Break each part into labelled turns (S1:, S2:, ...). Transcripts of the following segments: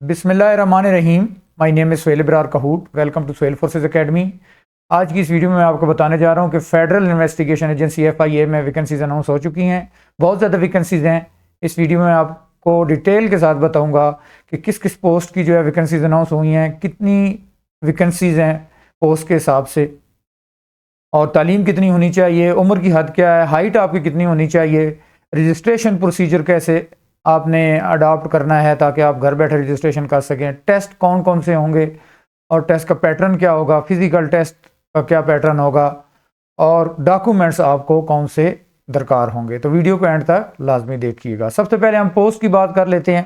S1: बिस्मिल्लाहिर्रहमानिर्रहीम। My name is Suhail Ibrar Kahut. Welcome to Suhail forces academy. आज की इस वीडियो में मैं आपको बताने जा रहा हूं कि फेडरल इन्वेस्टिगेशन एजेंसी FIA में वैकेंसीज अनाउंस हो चुकी हैं। बहुत ज़्यादा वैकेंसीज हैं। इस वीडियो में आपको डिटेल के साथ बताऊंगा कि किस किस पोस्ट की जो है वैकेंसीज अनाउंस हुई हैं, कितनी वैकेंसीज हैं पोस्ट के हिसाब से, और तालीम कितनी होनी चाहिए, उम्र की हद क्या है, हाइट आपकी कितनी होनी चाहिए, रजिस्ट्रेशन प्रोसीजर कैसे आपने अडॉप्ट करना है ताकि आप घर बैठे रजिस्ट्रेशन कर सकें, टेस्ट कौन कौन से होंगे और टेस्ट का पैटर्न क्या होगा, फिजिकल टेस्ट का क्या पैटर्न होगा, और डॉक्यूमेंट्स आपको कौन से दरकार होंगे। तो वीडियो को एंड तक लाजमी देखिएगा। सबसे पहले हम पोस्ट की बात कर लेते हैं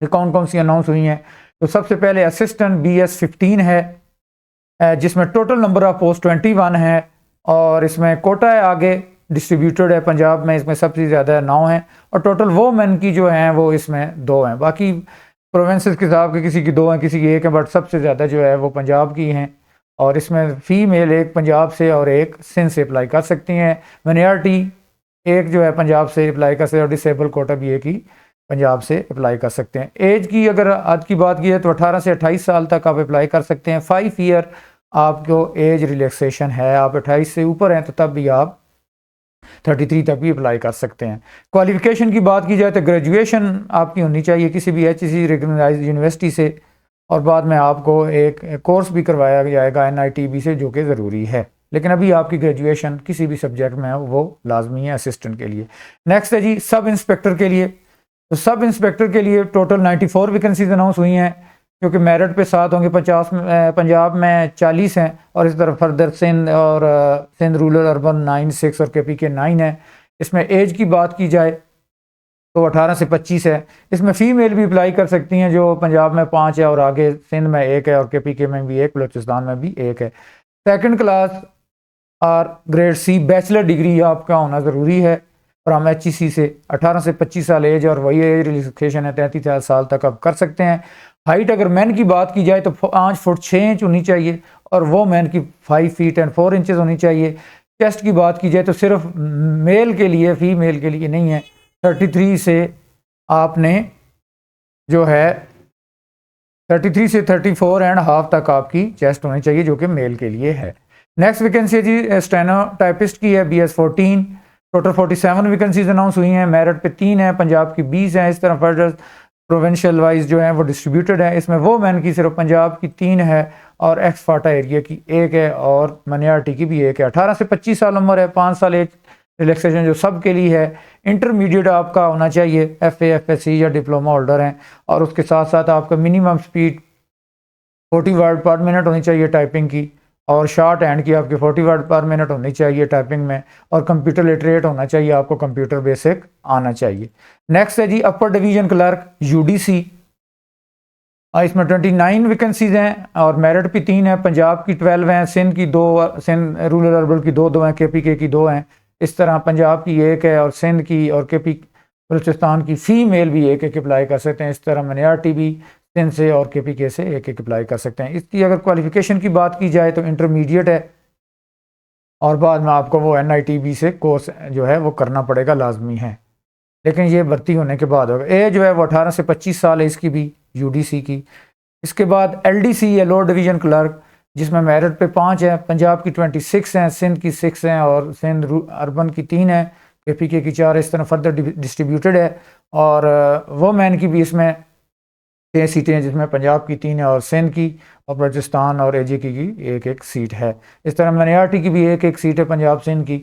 S1: कि कौन कौन सी अनाउंस हुई हैं। तो सबसे पहले असिस्टेंट BS15 है, जिसमें टोटल नंबर ऑफ पोस्ट 21 है, और इसमें कोटा है आगे डिस्ट्रीब्यूटेड है। पंजाब में इसमें सबसे ज़्यादा 9 हैं, और टोटल वो मैन की जो हैं वो इसमें 2 हैं। बाकी प्रोविंसेस के हिसाब के किसी की 2 हैं, किसी की 1 है, बट सबसे ज़्यादा जो है वो पंजाब की हैं। और इसमें फ़ीमेल एक पंजाब से और एक सिंध से अप्लाई कर सकती हैं। माइनॉरिटी एक जो है पंजाब से अप्लाई कर सकते हैं, और डिसेबल कोटा भी एक ही पंजाब से अप्लाई कर सकते हैं। एज की अगर आज की बात की है तो 18 से 28 साल तक आप अप्लाई कर सकते हैं। 5 ईयर आपको एज रिलैक्सेशन है। आप 28 से ऊपर हैं तो तब भी आप 33 तक भी अप्लाई कर सकते हैं। क्वालिफिकेशन की बात की जाए तो ग्रेजुएशन आपकी होनी चाहिए किसी भी HEC रिकग्नाइज्ड यूनिवर्सिटी से, और बाद में आपको एक कोर्स भी करवाया जाएगा NITB से, जो कि ज़रूरी है। लेकिन अभी आपकी ग्रेजुएशन किसी भी सब्जेक्ट में है वो लाजमी है असिस्टेंट के लिए। नेक्स्ट है जी सब इंस्पेक्टर के लिए। तो सब इंस्पेक्टर के लिए टोटल 94 वैकेंसीज अनाउंस हुई हैं, क्योंकि मेरिट पे 7 होंगे। 50 पंजाब में 40 हैं, और इस तरफ फर्दर सिंध और सिंध रूरल अर्बन 9, 6 और KPK 9 है। इसमें एज की बात की जाए तो 18 से 25 है। इसमें फ़ीमेल भी अप्लाई कर सकती हैं, जो पंजाब में 5 है, और आगे सिंध में 1 है, और KPK में भी 1, बलूचिस्तान में भी 1 है। सेकंड क्लास और ग्रेड C बैचलर डिग्री आपका होना ज़रूरी है फ्राम HEC से। 18 से 25 साल एज, और वही एज रिलैक्सेशन है, 33 साल तक आप कर सकते हैं। हाइट अगर मैन की बात की जाए तो 5 फुट 6 इंच होनी चाहिए, और वो मैन की 5 फीट एंड 4 इंचेस होनी चाहिए। चेस्ट की बात की जाए तो सिर्फ मेल के लिए, फीमेल के लिए नहीं है। 33 से आपने जो है 33 से 34 एंड हाफ तक आपकी चेस्ट होनी चाहिए, जो कि मेल के लिए है। नेक्स्ट वैकेंसी है जी स्टेनो टाइपिस्ट की है, BS14। टोटल 47 वैकेंसीज अनाउंस हुई हैं। मेरिट पे 3 है, पंजाब की 20 हैं। इस तरह फर्दर प्रोविंशियल वाइज जो है वो डिस्ट्रीब्यूटेड है। इसमें वो मैन की सिर्फ पंजाब की 3 है, और एक्स फाटा एरिया की 1 है, और माइनॉरिटी की भी 1 है। 18 से 25 साल उम्र है, 5 साल एज रिलैक्सेशन जो सब के लिए है। इंटरमीडिएट आपका होना चाहिए, FA FSC या डिप्लोमा होल्डर हैं, और उसके साथ साथ आपका मिनिमम स्पीड 40 वर्ड पर मिनट होनी चाहिए टाइपिंग की, और शॉर्ट हैंड की आपकी 40 वर्ड पर मिनट होनी चाहिए टाइपिंग में, और कंप्यूटर लिटरेट होना चाहिए, आपको कंप्यूटर बेसिक आना चाहिए। नेक्स्ट है जी अपर डिवीजन क्लर्क UDC। इसमें 29 वैकेंसीज हैं, और मेरिट भी 3 है। पंजाब की 12 हैं, सिंध की 2, सिंध रूरल अर्बन की 2 हैं, KPK की 2 हैं। इस तरह पंजाब की 1 है, और सिंध की और बलूचिस्तान की फ़ीमेल भी 1 अप्लाई कर सकते हैं। इस तरह माइनॉरिटी भी सिंध से और KPK से 1 अप्लाई कर सकते हैं। इसकी अगर क्वालिफिकेशन की बात की जाए तो इंटरमीडिएट है, और बाद में आपको वो NITB से कोर्स जो है वो करना पड़ेगा, लाजमी है, लेकिन ये भर्ती होने के बाद होगा। एज जो है वो 18 से 25 साल है इसकी भी, UDC की। इसके बाद LDC है, लोअर डिवीजन क्लर्क, जिसमें मेरिट पे 5 है। पंजाब की 26 हैं, सिंध की 6 हैं, और सिंध अर्बन की 3 है, KPK की 4। इस तरह फर्दर डिस्ट्रीब्यूटेड है। और वो मैन की भी इसमें 6 सीटें हैं, जिसमें पंजाब की 3 है, और सिंध की और बलूचिस्तान और AJK की 1 सीट है। इस तरह माइनॉरिटी की भी 1 सीट है, पंजाब सिंध की,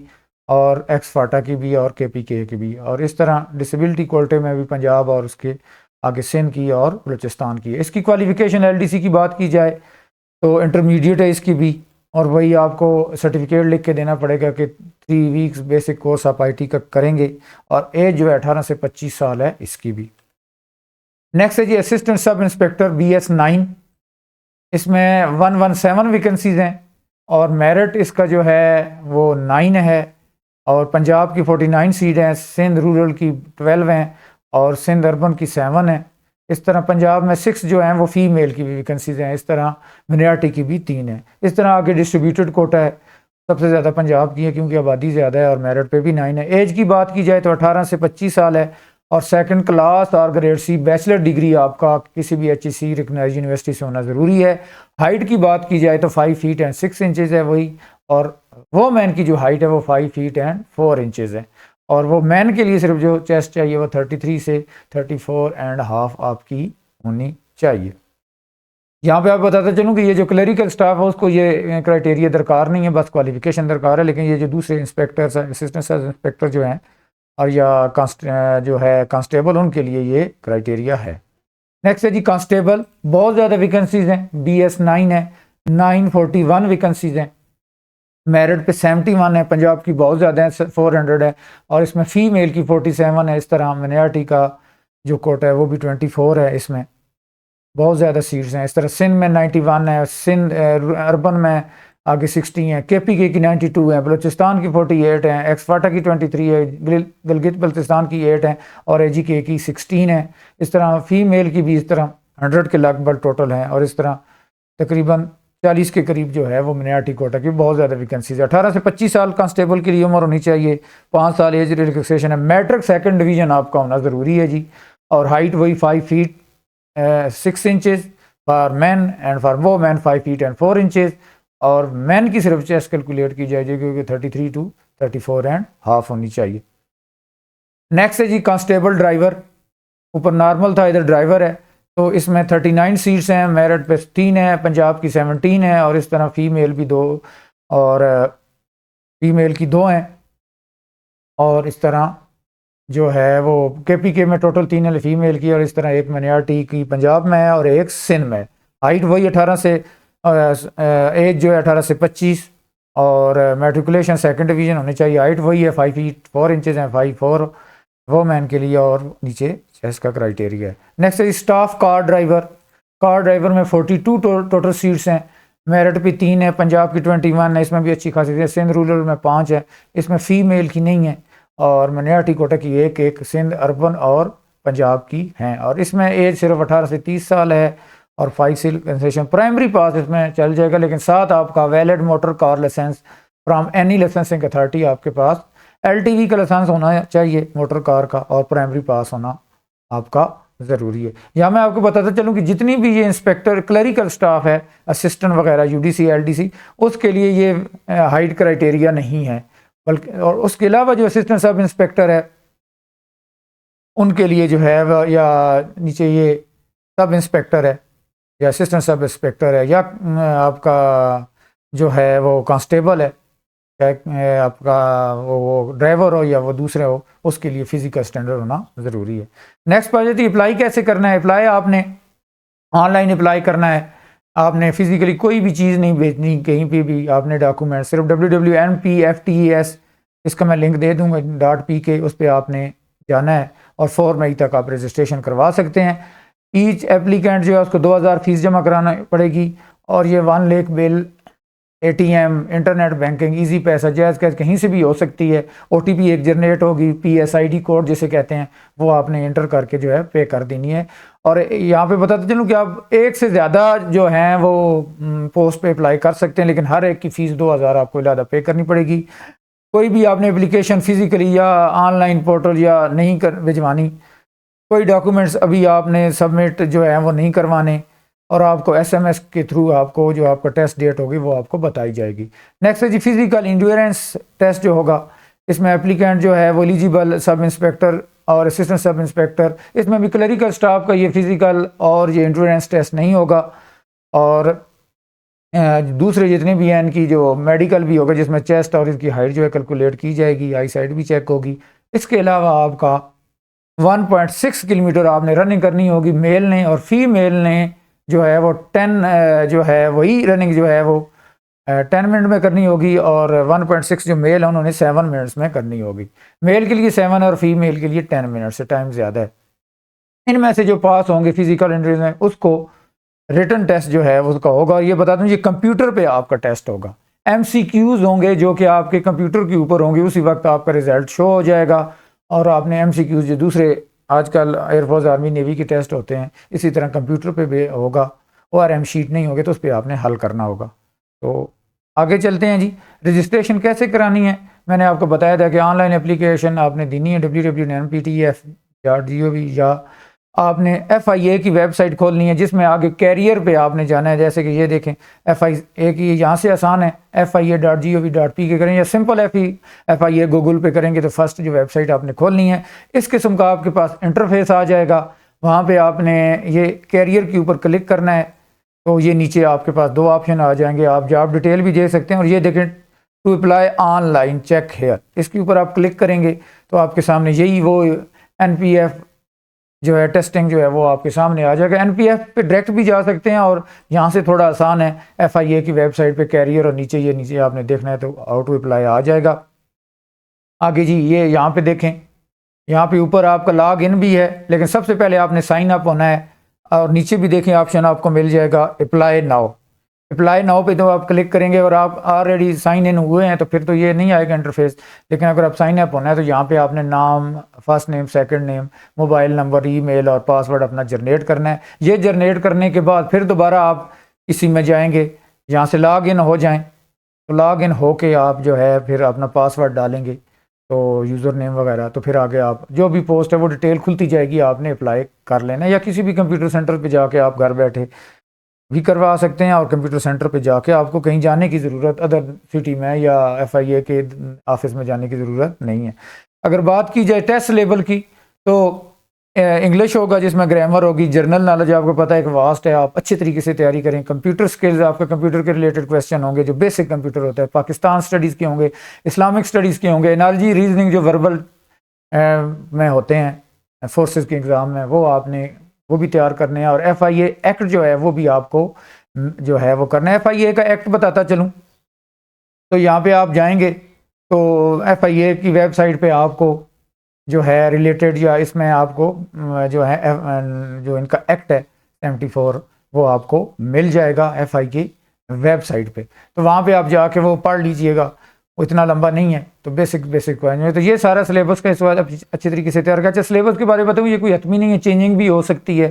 S1: और एक्स फाटा की भी, और KPK की भी। और इस तरह डिसेबिलिटी कोटे में भी पंजाब और उसके आगे सिंध की और बलूचिस्तान की है। इसकी क्वालिफिकेशन LDC की बात की जाए तो इंटरमीडिएट है इसकी भी, और वही आपको सर्टिफिकेट लिख के देना पड़ेगा कि 3 वीक्स बेसिक कोर्स आप IT का करेंगे, और एज जो है 18 से 25 साल है इसकी भी। नेक्स्ट है जी असिस्टेंट सब इंस्पेक्टर BS9। इसमें 117 वैकेंसीज हैं, और मेरिट इसका जो है वो 9 है, और पंजाब की 49 सीट हैं, सिंध रूरल की 12 हैं, और सिंध अर्बन की 7 हैं। इस तरह पंजाब में 6 जो हैं वो फीमेल की भी वैकेंसीज हैं। इस तरह माइनॉरिटी की भी 3 हैं। इस तरह आगे डिस्ट्रीब्यूटेड कोटा है, सबसे ज़्यादा पंजाब की है क्योंकि आबादी ज़्यादा है, और मेरिट पे भी 9 है। एज की बात की जाए तो 18 से 25 साल है, और सेकंड क्लास और ग्रेड सी बैचलर डिग्री आपका किसी भी HEC रिकग्नाइज्ड यूनिवर्सिटी से होना ज़रूरी है। हाइट की बात की जाए तो 5 फीट एंड 6 इंचज़ है वही, और वो मैन की जो हाइट है वो 5 फीट एंड 4 इंचज़ है, और वो मैन के लिए सिर्फ जो चेस्ट चाहिए वो 33 से 34 एंड हाफ आपकी होनी चाहिए। यहाँ पे आप बताते चलूँ कि ये जो क्लरिकल स्टाफ है उसको ये क्राइटेरिया दरकार नहीं है, बस क्वालिफिकेशन दरकार है, लेकिन ये जो दूसरे इंस्पेक्टर्स असिस्टेंट सब इंस्पेक्टर जो हैं और या जो है कांस्टेबल, उनके लिए ये क्राइटेरिया है। नेक्स्ट है जी कांस्टेबल, बहुत ज़्यादा वैकेंसीज हैं, BS9 है, 941 वैकेंसीज हैं, मेरिट पे 71 है, पंजाब की बहुत ज़्यादा है 400 है, और इसमें फ़ीमेल की 47 है। इस तरह मिनॉरिटी का जो कोटा है वो भी 24 है, इसमें बहुत ज़्यादा सीट्स हैं। इस तरह सिंध में 91 है, सिंध अर्बन में आगे 60 हैं, KPK की 92 है, बलूचिस्तान की 48 हैं, एक्सफाटा की 23 है, गिलगित बल्तिस्तान की 8 है, और AGK की 16 है। इस तरह फ़ीमेल की भी इस तरह 100 के लगभग टोटल हैं, और इस तरह तकरीबन 40 के करीब जो है वो मिनॉरिटी कोटा की बहुत ज़्यादा वैकेंसीज है। 18 से 25 साल कांस्टेबल की उम्र होनी चाहिए, 5 साल एज रिलैक्सेशन है, मैट्रिक सेकंड डिवीज़न आपका होना ज़रूरी है जी, और हाइट वही 5 feet 6 inches for man and for women 5 feet and 4 inches, और मैन की सिर्फ चेस्ट कैलकुलेट की जाएगी क्योंकि 33 to 34 एंड हाफ होनी चाहिए। नेक्स्ट है जी कांस्टेबल ड्राइवर, ऊपर नॉर्मल था इधर ड्राइवर है, तो इसमें 39 सीट्स हैं, मेरिट पे 3 है, पंजाब की 17 है, और इस तरह फ़ीमेल भी 2 और फीमेल की 2 हैं, और इस तरह जो है वो KPK में टोटल 3 है फीमेल की, और इस तरह एक मिनॉरिटी की पंजाब में है और एक सिंध में। हाइट वही 18 से एज जो है 18 से 25, और मैट्रिकुलेशन सेकंड डिवीज़न होनी चाहिए। हाइट वही है 5 फीट 4 इंचज़ हैं, 5'4" वो मैन के लिए, और नीचे चेस्ट का क्राइटेरिया है। नेक्स्ट है staff car driver, car driver में 42 टोटल सीट्स हैं, मेरिट पे 3 है, पंजाब की 21 है, इसमें भी अच्छी खासी है, सिंध रूरल में 5 है, इसमें फ़ीमेल की नहीं है, और मिनॉरिटी कोटा की एक सिंध अर्बन और पंजाब की हैं, और इसमें एज सिर्फ 18 से 30 साल है, और 5 सील कंसेशन प्राइमरी पास इसमें चल जाएगा, लेकिन साथ आपका valid motor car license from any licensing authority, आपके पास LTV का लाइसेंस होना चाहिए मोटर कार का, और प्राइमरी पास होना आपका ज़रूरी है। यहाँ मैं आपको बताता चलूँ कि जितनी भी ये इंस्पेक्टर क्लरिकल स्टाफ है, असिस्टेंट वगैरह UDC LDC, उसके लिए ये हाइट क्राइटेरिया नहीं है, बल्कि और उसके अलावा जो असिस्टेंट सब इंस्पेक्टर है उनके लिए जो है या नीचे ये सब इंस्पेक्टर है या असिस्टेंट सब इंस्पेक्टर है, या आपका जो है वो कांस्टेबल है, आपका वो ड्राइवर हो या वो दूसरे हो, उसके लिए फिजिकल स्टैंडर्ड होना ज़रूरी है। नेक्स्ट बात थी अप्लाई कैसे करना है। अप्लाई आपने ऑनलाइन अप्लाई करना है, आपने फिजिकली कोई भी चीज़ नहीं भेजनी कहीं पे भी, आपने डॉक्यूमेंट सिर्फ www.npftes, इसका मैं लिंक दे दूँगा .pk, उस पर आपने जाना है, और 4 मई तक आप रजिस्ट्रेशन करवा सकते हैं। ईच एप्लीकेंट जो है उसको 2000 फीस जमा कराना पड़ेगी, और ये 1 lakh bill, ATM, internet banking, easy पैसा, जायज़ कैश कहीं से भी हो सकती है। OTP एक जनरेट होगी, PSID कोड जिसे कहते हैं, वो आपने इंटर करके जो है पे कर देनी है। और यहाँ पे बताते चलूँ कि आप एक से ज़्यादा जो हैं वो पोस्ट पे अप्लाई कर सकते हैं, लेकिन हर एक की फ़ीस 2000 आपको ज़्यादा पे करनी पड़ेगी। कोई भी आपने एप्लीकेशन फिजिकली या ऑनलाइन पोर्टल या नहीं कर भिजवानी, कोई डॉक्यूमेंट्स अभी आपने सबमिट जो है वो नहीं करवाने, और आपको SMS के थ्रू आपको जो आपका टेस्ट डेट होगी वो आपको बताई जाएगी। नेक्स्ट है जी फिजिकल इंड्योरेंस टेस्ट जो होगा, इसमें एप्लीकेंट जो है वो एलिजिबल सब इंस्पेक्टर और असिस्टेंट सब इंस्पेक्टर, इसमें भी क्लरिकल स्टाफ का ये फिजिकल और ये इंड्योरेंस टेस्ट नहीं होगा, और दूसरे जितने भी हैं इनकी जो मेडिकल भी होगा जिसमें चेस्ट और इसकी हाइट जो है कैलकुलेट की जाएगी, आई साइड भी चेक होगी। इसके अलावा आपका 1.6 किलोमीटर आपने रनिंग करनी होगी मेल ने, और फीमेल ने जो है वो 10 जो है वही रनिंग जो है वो 10 मिनट में करनी होगी, और 1.6 जो मेल है उन्होंने 7 मिनट्स में करनी होगी। मेल के लिए 7 और फीमेल के लिए 10 मिनट से टाइम ज़्यादा है। इनमें से जो पास होंगे फिजिकल इंटरव्यू में उसको रिटन टेस्ट जो है उसका होगा, और ये बता दूँ ये कंप्यूटर पे आपका टेस्ट होगा। MCQs होंगे जो कि आपके कंप्यूटर के ऊपर होंगे, उसी वक्त आपका रिजल्ट शो हो जाएगा, और आपने MCQs जो दूसरे आजकल एयरफोर्स आर्मी नेवी के टेस्ट होते हैं इसी तरह कंप्यूटर पे भी होगा, ORM शीट नहीं होगी तो उस पर आपने हल करना होगा। तो आगे चलते हैं जी, रजिस्ट्रेशन कैसे करानी है। मैंने आपको बताया था कि ऑनलाइन एप्लीकेशन आपने देनी है www.nptef .gov या आपने FIA की वेबसाइट खोलनी है, जिसमें आगे कैरियर पे आपने जाना है। जैसे कि ये देखें FIA की यहाँ से आसान है, FIA.gov.pk करें या सिंपल FIA गूगल पे करेंगे तो फर्स्ट जो वेबसाइट आपने खोलनी है इस किस्म का आपके पास इंटरफेस आ जाएगा। वहाँ पे आपने ये कैरियर के ऊपर क्लिक करना है तो ये नीचे आपके पास दो ऑप्शन आ जाएंगे, आप जॉब डिटेल भी दे सकते हैं और ये देखें to apply online check here, इसके ऊपर आप क्लिक करेंगे तो आपके सामने यही वो NPF जो है टेस्टिंग जो है वो आपके सामने आ जाएगा। NPF पे डायरेक्ट भी जा सकते हैं और यहाँ से थोड़ा आसान है, FIA की वेबसाइट पे कैरियर और नीचे आपने देखना है तो हाउ टू अप्लाई आ जाएगा। आगे जी ये यहाँ पे देखें, यहाँ पे ऊपर आपका लॉग इन भी है, लेकिन सबसे पहले आपने साइन अप होना है और नीचे भी देखें ऑप्शन आपको मिल जाएगा अप्लाई नाउ। अप्लाई नाउ पे तो आप क्लिक करेंगे और आप ऑलरेडी साइन इन हुए हैं तो फिर तो ये नहीं आएगा इंटरफेस, लेकिन अगर आप साइन अप होना है तो यहाँ पे आपने नाम, first name, second name, mobile number, email और पासवर्ड अपना जनरेट करना है। ये जनरेट करने के बाद फिर दोबारा आप इसी में जाएंगे, यहाँ से लॉग इन हो जाएं तो लॉग इन हो के आप जो है फिर अपना पासवर्ड डालेंगे तो यूज़र नेम वगैरह, तो फिर आगे आप जो भी पोस्ट है वो डिटेल खुलती जाएगी, आपने अप्लाई कर लेना या किसी भी कंप्यूटर सेंटर पे जाके आप घर बैठे भी करवा सकते हैं और कंप्यूटर सेंटर पे जाके आपको कहीं जाने की ज़रूरत, अदर सिटी में या FIA के ऑफिस में जाने की ज़रूरत नहीं है। अगर बात की जाए टेस्ट लेवल की तो इंग्लिश होगा जिसमें ग्रामर होगी, जनरल नॉलेज आपको पता है कि वास्ट है, आप अच्छे तरीके से तैयारी करें। कंप्यूटर स्किल्स, आपका कंप्यूटर के रिलेटेड क्वेश्चन होंगे जो बेसिक कंप्यूटर होता है, पाकिस्तान स्टडीज़ के होंगे, इस्लामिक स्टडीज़ के होंगे, एनालॉजी रीजनिंग जो वर्बल में होते हैं फोर्सेस के एग्ज़ाम में वो भी तैयार करने हैं। और FIA एक्ट जो है वो भी आपको जो है वो करना है। FIA का एक्ट बताता चलूँ तो यहाँ पे आप जाएंगे तो FIA की वेबसाइट पे आपको जो है रिलेटेड या इसमें आपको जो है जो इनका एक्ट है 74 वो आपको मिल जाएगा FIA की वेबसाइट पे, तो वहाँ पे आप जाके वो पढ़ लीजिएगा, वो इतना लंबा नहीं है तो बेसिक पढ़ेंगे। तो ये सारा सिलेबस का इस बार अच्छे तरीके से तैयार किया। अच्छा सिलेबस के बारे में बताऊँ, ये कोई हतमी नहीं है, चेंजिंग भी हो सकती है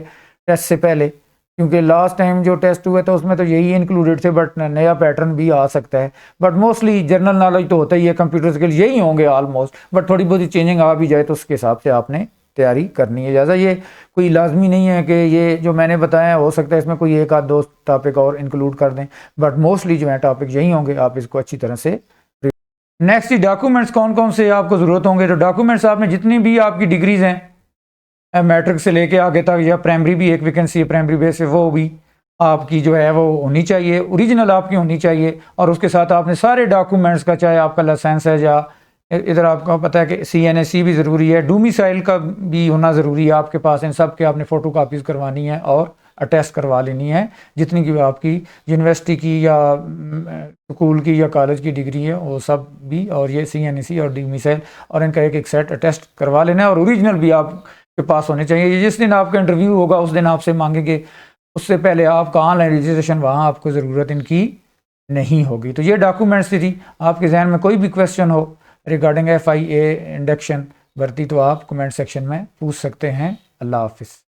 S1: टेस्ट से पहले, क्योंकि लास्ट टाइम जो टेस्ट हुए थे उसमें तो यही इंक्लूडेड थे, बट नया पैटर्न भी आ सकता है। बट मोस्टली जनरल नॉलेज तो होता ही है, कंप्यूटर स्किल यही होंगे ऑलमोस्ट, बट थोड़ी बहुत चेंजिंग आ भी जाए तो उसके हिसाब से आपने तैयारी करनी है। ज़्यादा ये कोई लाजमी नहीं है कि ये जो मैंने बताया हो सकता है इसमें कोई एक आध दो टॉपिक और इंक्लूड कर दें, बट मोस्टली जो है टॉपिक यही होंगे, आप इसको अच्छी तरह से। नेक्स्ट डॉक्यूमेंट्स कौन कौन से आपको ज़रूरत होंगे, तो डॉक्यूमेंट्स आपने जितनी भी आपकी डिग्रीज़ हैं मैट्रिक से लेके आगे तक, या प्राइमरी भी एक वैकेंसी है प्राइमरी बेस पे, वो भी आपकी जो है वो होनी चाहिए, ओरिजिनल आपकी होनी चाहिए। और उसके साथ आपने सारे डॉक्यूमेंट्स का, चाहे आपका लाइसेंस है या इधर आपको पता है कि CNSE भी ज़रूरी है, डोमिसाइल का भी होना ज़रूरी है आपके पास, इन सब के आपने फ़ोटो कापीज़ करवानी है और अटेस्ट करवा लेनी है, जितनी की आपकी यूनिवर्सिटी की या स्कूल की या कॉलेज की डिग्री है वो सब भी, और ये CNSE और डोमिसाइल और इनका एक सेट अटेस्ट करवा लेना है। और ओरिजिनल भी आपके पास होने चाहिए। जिस दिन आपका इंटरव्यू होगा उस दिन आपसे मांगेंगे, उससे पहले आपका ऑनलाइन रजिस्ट्रेशन, वहाँ आपको ज़रूरत इनकी नहीं होगी। तो ये डॉक्यूमेंट्स थी। आपके जहन में कोई भी क्वेश्चन हो रिगार्डिंग FIA इंडक्शन भर्ती तो आप कमेंट सेक्शन में पूछ सकते हैं। अल्लाह हाफिज़।